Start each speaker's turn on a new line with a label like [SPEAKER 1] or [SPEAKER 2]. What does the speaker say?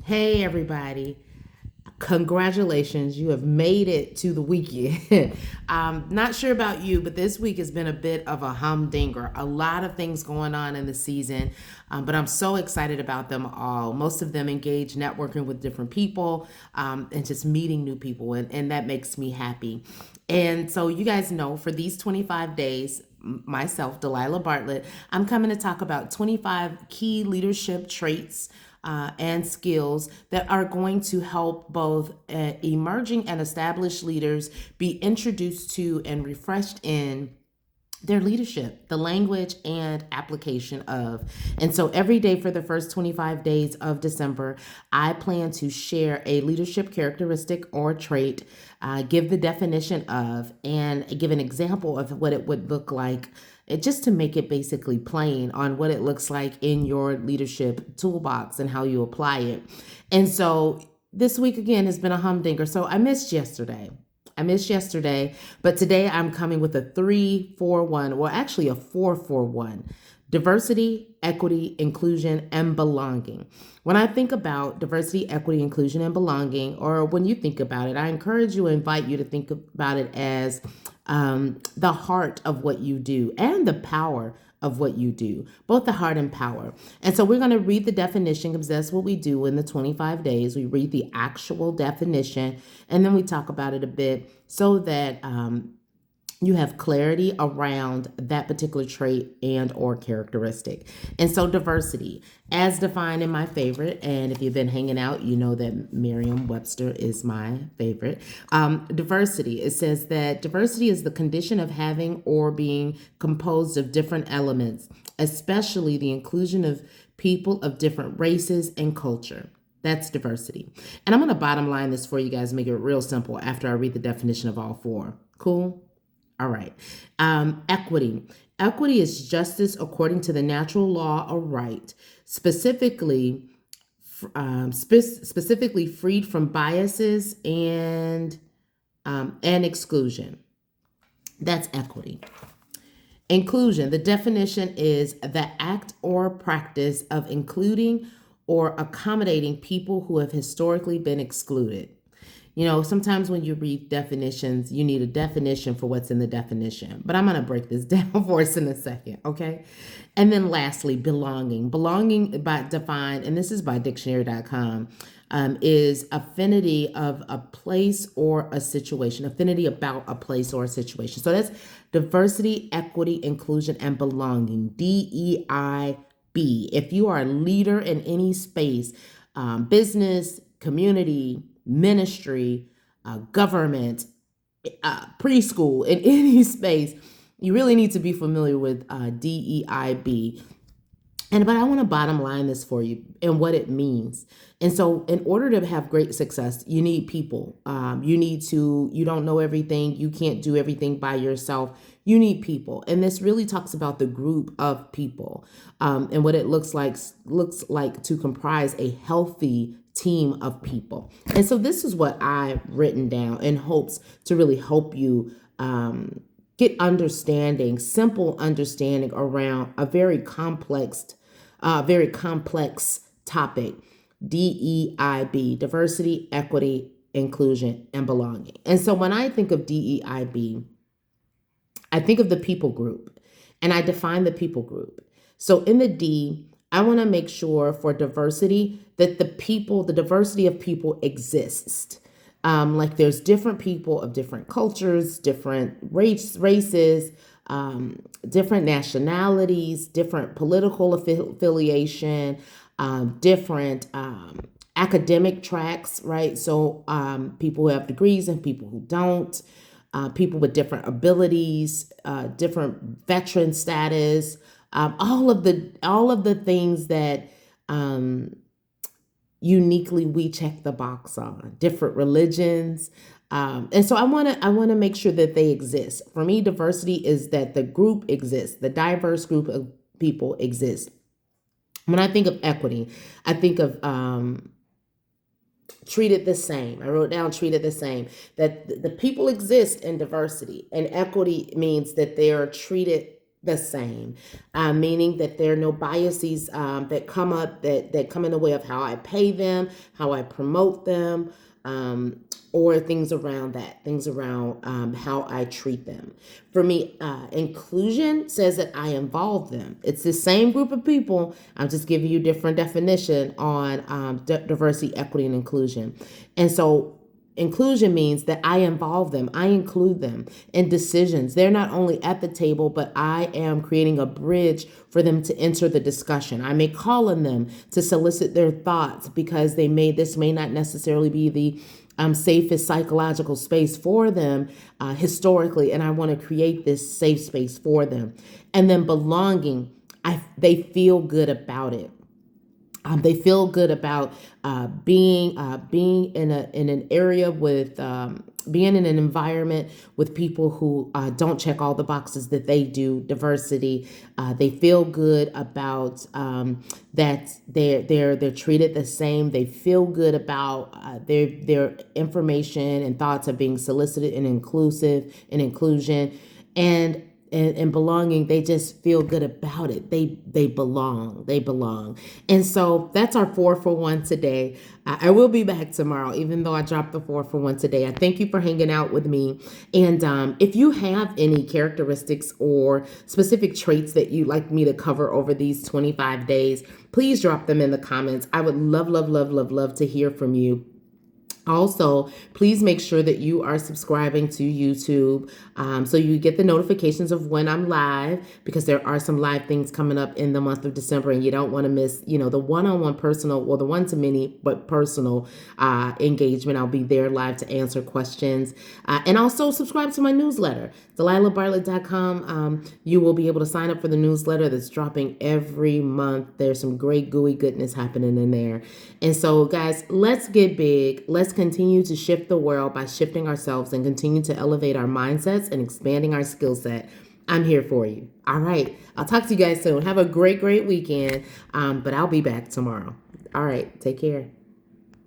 [SPEAKER 1] Hey, everybody. Congratulations. You have made it to the weekend. Not sure about you, but this week has been a bit of a humdinger. A lot of things going on in the season, but I'm so excited about them all. Most of them engage networking with different people and just meeting new people, and that makes me happy. And so, you guys know for these 25 days, myself, Delilah Bartlett, I'm coming to talk about 25 key leadership traits and skills that are going to help both emerging and established leaders be introduced to and refreshed in their leadership, the language and application of. And so every day for the first 25 days of December, I plan to share a leadership characteristic or trait, give the definition of, and give an example of what it would look like, just to make it basically plain on what it looks like in your leadership toolbox and how you apply it. And so this week again has been a humdinger. So I missed yesterday. But today I'm coming with a 3-4-1, well, actually a 4-4-1: diversity, equity, inclusion, and belonging. When I think about diversity, equity, inclusion, and belonging, or when you think about it, I encourage you, invite you to think about it as the heart of what you do and the power of what you do, both the heart and power. And so we're going to read the definition because that's what we do in the 25 days. We read the actual definition and then we talk about it a bit so that you have clarity around that particular trait and or characteristic. And so diversity, as defined in my favorite, and if you've been hanging out, you know that Merriam-Webster is my favorite. Diversity, it says that diversity is the condition of having or being composed of different elements, especially the inclusion of people of different races and culture. That's diversity. And I'm going to bottom line this for you guys, make it real simple after I read the definition of all four. Cool? All right. Equity. Equity is justice according to the natural law of right, specifically freed from biases and exclusion. That's equity. Inclusion. The definition is the act or practice of including or accommodating people who have historically been excluded. You know, sometimes when you read definitions, you need a definition for what's in the definition. But I'm going to break this down for us in a second, okay? And then lastly, belonging. Belonging, by defined, and this is by dictionary.com, is affinity of a place or a situation, affinity about a place or a situation. So that's diversity, equity, inclusion, and belonging, DEIB. If you are a leader in any space, business, community, ministry, government, preschool, in any space, you really need to be familiar with DEIB. But I want to bottom line this for you and what it means. And so in order to have great success, you need people. You don't know everything. You can't do everything by yourself. You need people. And this really talks about the group of people and what it looks like to comprise a healthy team of people. And so this is what I've written down in hopes to really help you get simple understanding around a very complex topic: DEIB, diversity, equity, inclusion, and belonging. And so when I think of DEIB, I think of the people group, and I define the people group. So in the D, I want to make sure for diversity that the diversity of people exists. Like there's different people of different cultures, different races, different nationalities, different political affiliation, different academic tracks, right? So people who have degrees and people who don't, people with different abilities, different veteran status, all of the things that uniquely we check the box on, different religions. And so I want to make sure that they exist. For me, diversity is that the group exists, the diverse group of people exists. When I think of equity, I think of treated the same. I wrote down treated the same, that the people exist in diversity, and equity means that they are treated the same, meaning that there are no biases that come up that come in the way of how I pay them, how I promote them, or things around that, things around how I treat them. For me, inclusion says that I involve them. It's the same group of people. I'm just giving you different definition on diversity, equity, and inclusion. And so inclusion means that I involve them, I include them in decisions. They're not only at the table, but I am creating a bridge for them to enter the discussion. I may call on them to solicit their thoughts because this may not necessarily be the safest psychological space for them historically, and I want to create this safe space for them. And then belonging, they feel good about it. They feel good about being in an area with being in an environment with people who don't check all the boxes that they do. Diversity. They feel good about that they're treated the same. They feel good about their information and thoughts are being solicited and inclusion and belonging. They just feel good about it. They belong. And so that's our 4 for 1 today. I will be back tomorrow, even though I dropped the 4 for 1 today. I thank you for hanging out with me. And if you have any characteristics or specific traits that you'd like me to cover over these 25 days, please drop them in the comments. I would love to hear from you. Also, please make sure that you are subscribing to YouTube so you get the notifications of when I'm live, because there are some live things coming up in the month of December and you don't want to miss, the one-on-one personal or the one-to-many but personal engagement. I'll be there live to answer questions. And also subscribe to my newsletter, DelilahBartlett.com. You will be able to sign up for the newsletter that's dropping every month. There's some great gooey goodness happening in there. And so, guys, let's get big. Let's continue to shift the world by shifting ourselves and continue to elevate our mindsets and expanding our skill set. I'm here for you. All right. I'll talk to you guys soon. Have a great weekend. But I'll be back tomorrow. All right. Take care.